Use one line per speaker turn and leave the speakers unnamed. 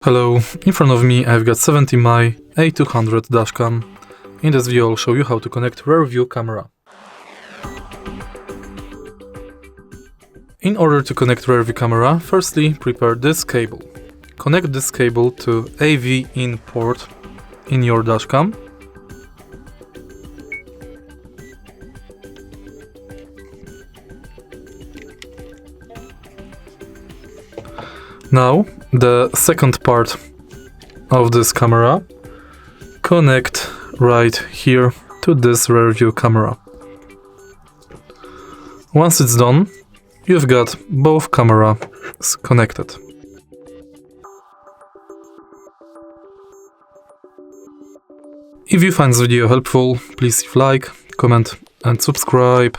Hello, in front of me I've got 70 my A200 dashcam. In this video I'll show you how to connect Rearview camera. In order to connect Rearview camera, firstly prepare this cable. Connect this cable to AV in port in your dashcam. Now, the second part of this camera, connect right here to this Rearview camera. Once it's done, you've got both cameras connected. If you find this video helpful, please leave a like, comment and subscribe.